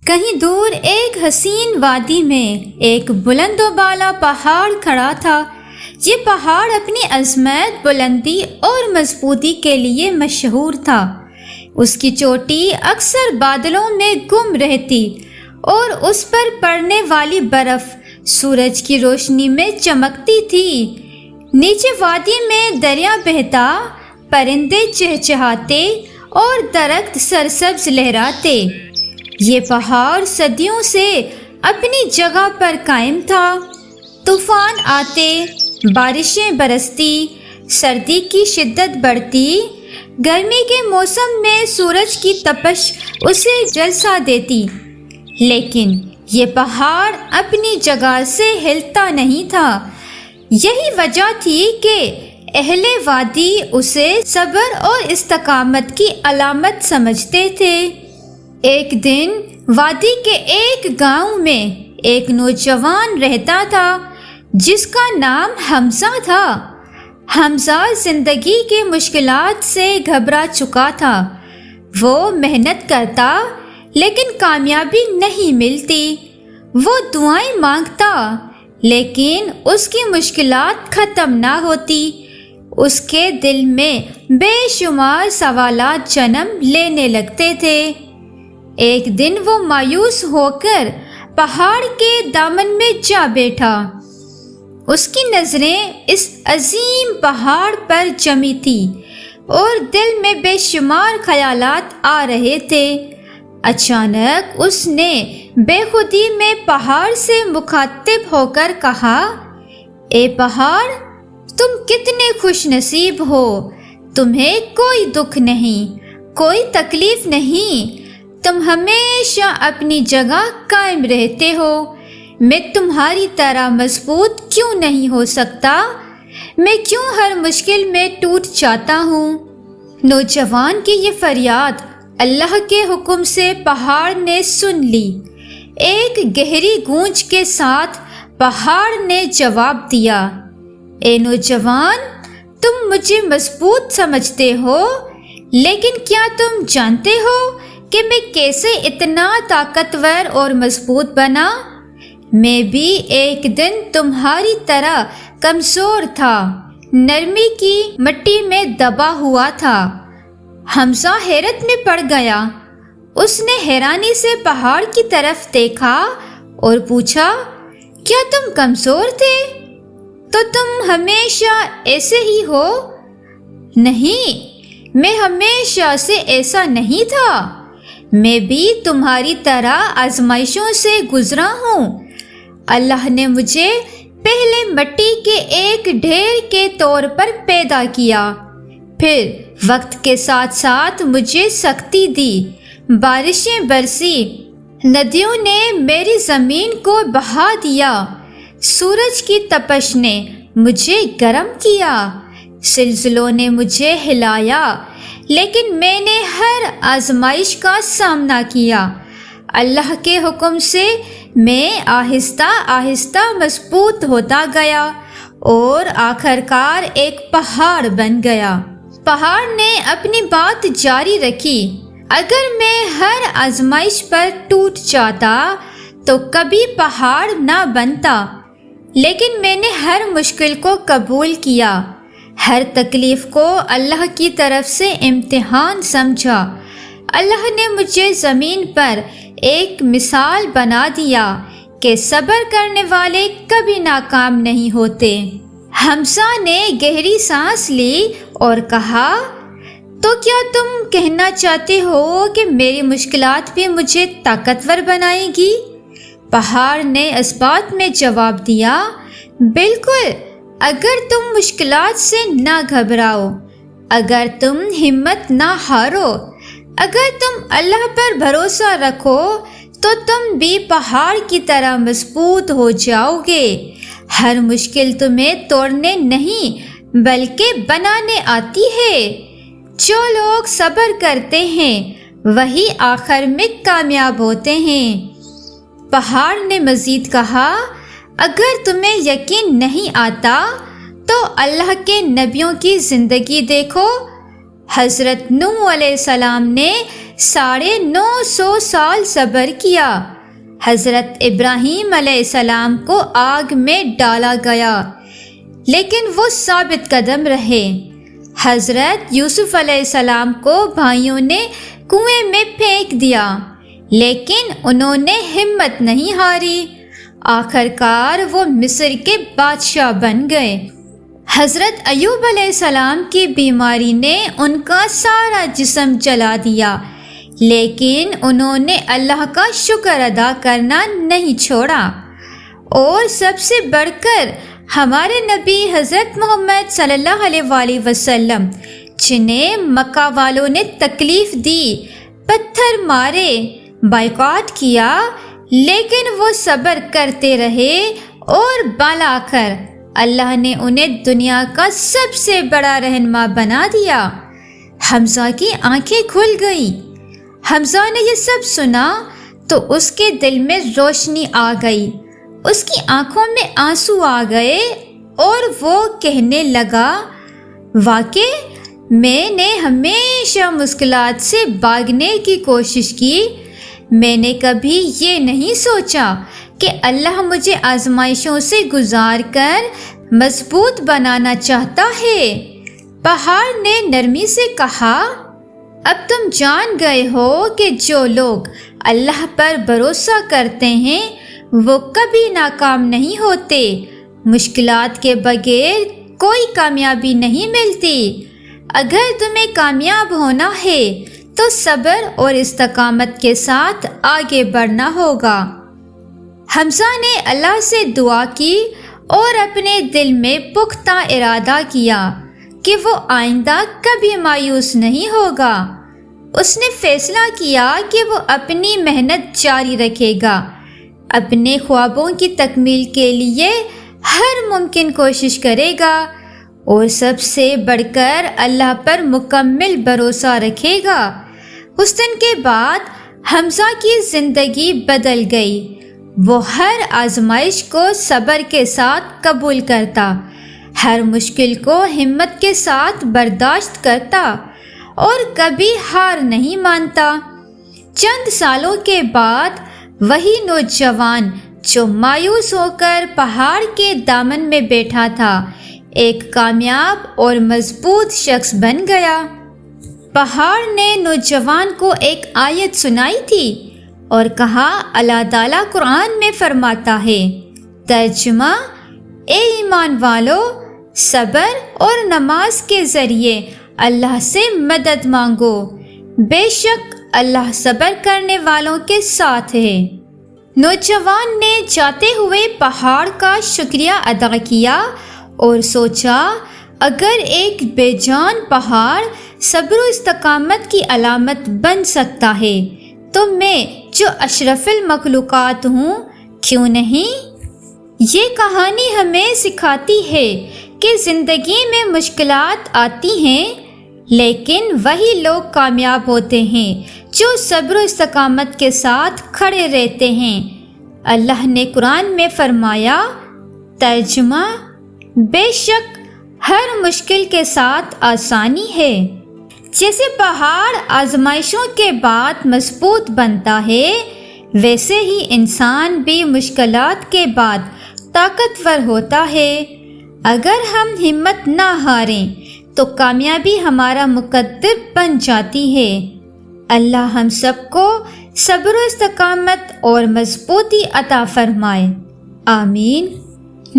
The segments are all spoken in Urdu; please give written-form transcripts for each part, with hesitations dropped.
کہیں دور ایک حسین وادی میں ایک بلند و بالا پہاڑ کھڑا تھا۔ یہ پہاڑ اپنی عظمت، بلندی اور مضبوطی کے لیے مشہور تھا۔ اس کی چوٹی اکثر بادلوں میں گم رہتی اور اس پر پڑنے والی برف سورج کی روشنی میں چمکتی تھی۔ نیچے وادی میں دریا بہتا، پرندے چہچہاتے اور درخت سرسبز لہراتے۔ یہ پہاڑ صدیوں سے اپنی جگہ پر قائم تھا۔ طوفان آتے، بارشیں برستی، سردی کی شدت بڑھتی، گرمی کے موسم میں سورج کی تپش اسے جلسا دیتی، لیکن یہ پہاڑ اپنی جگہ سے ہلتا نہیں تھا۔ یہی وجہ تھی کہ اہل وادی اسے صبر اور استقامت کی علامت سمجھتے تھے۔ ایک دن وادی کے ایک گاؤں میں ایک نوجوان رہتا تھا جس کا نام حمزہ تھا۔ حمزہ زندگی کی مشکلات سے گھبرا چکا تھا۔ وہ محنت کرتا لیکن کامیابی نہیں ملتی۔ وہ دعائیں مانگتا لیکن اس کی مشکلات ختم نہ ہوتی۔ اس کے دل میں بے شمار سوالات جنم لینے لگتے تھے۔ ایک دن وہ مایوس ہو کر پہاڑ کے دامن میں جا بیٹھا۔ اس کی نظریں اس عظیم پہاڑ پر جمی تھی اور دل میں بے شمار خیالات آ رہے تھے۔ اچانک اس نے بے خودی میں پہاڑ سے مخاطب ہو کر کہا، اے پہاڑ، تم کتنے خوش نصیب ہو، تمہیں کوئی دکھ نہیں، کوئی تکلیف نہیں، تم ہمیشہ اپنی جگہ قائم رہتے ہو۔ میں تمہاری طرح مضبوط کیوں نہیں ہو سکتا؟ میں کیوں ہر مشکل میں ٹوٹ جاتا ہوں؟ نوجوان کی یہ فریاد اللہ کے حکم سے پہاڑ نے سن لی۔ ایک گہری گونج کے ساتھ پہاڑ نے جواب دیا، اے نوجوان، تم مجھے مضبوط سمجھتے ہو، لیکن کیا تم جانتے ہو کہ میں کیسے اتنا طاقتور اور مضبوط بنا؟ میں بھی ایک دن تمہاری طرح کمزور تھا، نرمی کی مٹی میں دبا ہوا تھا۔ حمزہ حیرت میں پڑ گیا۔ اس نے حیرانی سے پہاڑ کی طرف دیکھا اور پوچھا، کیا تم کمزور تھے؟ تو تم ہمیشہ ایسے ہی ہو؟ نہیں، میں ہمیشہ سے ایسا نہیں تھا، میں بھی تمہاری طرح آزمائشوں سے گزرا ہوں۔ اللہ نے مجھے پہلے مٹی کے ایک ڈھیر کے طور پر پیدا کیا، پھر وقت کے ساتھ ساتھ مجھے سختی دی، بارشیں برسی، ندیوں نے میری زمین کو بہا دیا، سورج کی تپش نے مجھے گرم کیا، زلزلوں نے مجھے ہلایا، لیکن میں نے ہر آزمائش کا سامنا کیا۔ اللہ کے حکم سے میں آہستہ آہستہ مضبوط ہوتا گیا اور آخر کار ایک پہاڑ بن گیا۔ پہاڑ نے اپنی بات جاری رکھی، اگر میں ہر آزمائش پر ٹوٹ جاتا تو کبھی پہاڑ نہ بنتا، لیکن میں نے ہر مشکل کو قبول کیا، ہر تکلیف کو اللہ کی طرف سے امتحان سمجھا۔ اللہ نے مجھے زمین پر ایک مثال بنا دیا کہ صبر کرنے والے کبھی ناکام نہیں ہوتے۔ حمزہ نے گہری سانس لی اور کہا، تو کیا تم کہنا چاہتے ہو کہ میری مشکلات بھی مجھے طاقتور بنائے گی؟ پہاڑ نے اس بات میں جواب دیا، بالکل، اگر تم مشکلات سے نہ گھبراؤ، اگر تم ہمت نہ ہارو، اگر تم اللہ پر بھروسہ رکھو تو تم بھی پہاڑ کی طرح مضبوط ہو جاؤ گے۔ ہر مشکل تمہیں توڑنے نہیں بلکہ بنانے آتی ہے۔ جو لوگ صبر کرتے ہیں وہی آخر میں کامیاب ہوتے ہیں۔ پہاڑ نے مزید کہا، اگر تمہیں یقین نہیں آتا تو اللہ کے نبیوں کی زندگی دیکھو۔ حضرت نوح علیہ السلام نے 950 سال صبر کیا۔ حضرت ابراہیم علیہ السلام کو آگ میں ڈالا گیا لیکن وہ ثابت قدم رہے۔ حضرت یوسف علیہ السلام کو بھائیوں نے کنویں میں پھینک دیا لیکن انہوں نے ہمت نہیں ہاری، آخر کار وہ مصر کے بادشاہ بن گئے۔ حضرت ایوب علیہ السلام کی بیماری نے ان کا سارا جسم جلا دیا لیکن انہوں نے اللہ کا شکر ادا کرنا نہیں چھوڑا۔ اور سب سے بڑھ کر ہمارے نبی حضرت محمد صلی اللہ علیہ وآلہ وسلم، جنہیں مکہ والوں نے تکلیف دی، پتھر مارے، بائیکاٹ کیا، لیکن وہ صبر کرتے رہے اور بالآخر اللہ نے انہیں دنیا کا سب سے بڑا رہنما بنا دیا۔ حمزہ کی آنکھیں کھل گئیں۔ حمزہ نے یہ سب سنا تو اس کے دل میں روشنی آ گئی، اس کی آنکھوں میں آنسو آ گئے اور وہ کہنے لگا، واقعی میں نے ہمیشہ مشکلات سے بھاگنے کی کوشش کی، میں نے کبھی یہ نہیں سوچا کہ اللہ مجھے آزمائشوں سے گزار کر مضبوط بنانا چاہتا ہے۔ پہاڑ نے نرمی سے کہا، اب تم جان گئے ہو کہ جو لوگ اللہ پر بھروسہ کرتے ہیں وہ کبھی ناکام نہیں ہوتے، مشکلات کے بغیر کوئی کامیابی نہیں ملتی۔ اگر تمہیں کامیاب ہونا ہے تو صبر اور استقامت کے ساتھ آگے بڑھنا ہوگا۔ حمزہ نے اللہ سے دعا کی اور اپنے دل میں پختہ ارادہ کیا کہ وہ آئندہ کبھی مایوس نہیں ہوگا۔ اس نے فیصلہ کیا کہ وہ اپنی محنت جاری رکھے گا، اپنے خوابوں کی تکمیل کے لیے ہر ممکن کوشش کرے گا اور سب سے بڑھ کر اللہ پر مکمل بھروسہ رکھے گا۔ اس دن کے بعد حمزہ کی زندگی بدل گئی۔ وہ ہر آزمائش کو صبر کے ساتھ قبول کرتا، ہر مشکل کو ہمت کے ساتھ برداشت کرتا اور کبھی ہار نہیں مانتا۔ چند سالوں کے بعد وہی نوجوان جو مایوس ہو کر پہاڑ کے دامن میں بیٹھا تھا، ایک کامیاب اور مضبوط شخص بن گیا۔ پہاڑ نے نوجوان کو ایک آیت سنائی تھی اور کہا، اللہ تعالیٰ قرآن میں فرماتا ہے، ترجمہ، اے ایمان والو، صبر اور نماز کے ذریعے اللہ سے مدد مانگو، بے شک اللہ صبر کرنے والوں کے ساتھ ہے۔ نوجوان نے جاتے ہوئے پہاڑ کا شکریہ ادا کیا اور سوچا، اگر ایک بے جان پہاڑ صبر و استقامت کی علامت بن سکتا ہے تو میں جو اشرف المخلوقات ہوں کیوں نہیں؟ یہ کہانی ہمیں سکھاتی ہے کہ زندگی میں مشکلات آتی ہیں لیکن وہی لوگ کامیاب ہوتے ہیں جو صبر و استقامت کے ساتھ کھڑے رہتے ہیں۔ اللہ نے قرآن میں فرمایا، ترجمہ، بے شک ہر مشکل کے ساتھ آسانی ہے۔ جیسے پہاڑ آزمائشوں کے بعد مضبوط بنتا ہے، ویسے ہی انسان بھی مشکلات کے بعد طاقتور ہوتا ہے۔ اگر ہم ہمت نہ ہاریں تو کامیابی ہمارا مقدر بن جاتی ہے۔ اللہ ہم سب کو صبر و استقامت اور مضبوطی عطا فرمائے، آمین۔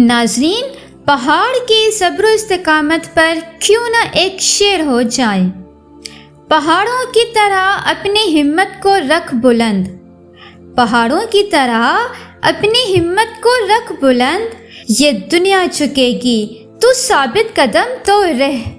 ناظرین، پہاڑ کی صبر و استقامت پر کیوں نہ ایک شعر ہو جائے۔ پہاڑوں کی طرح اپنی ہمت کو رکھ بلند، پہاڑوں کی طرح اپنی ہمت کو رکھ بلند، یہ دنیا جھکے گی تو ثابت قدم تو رہ۔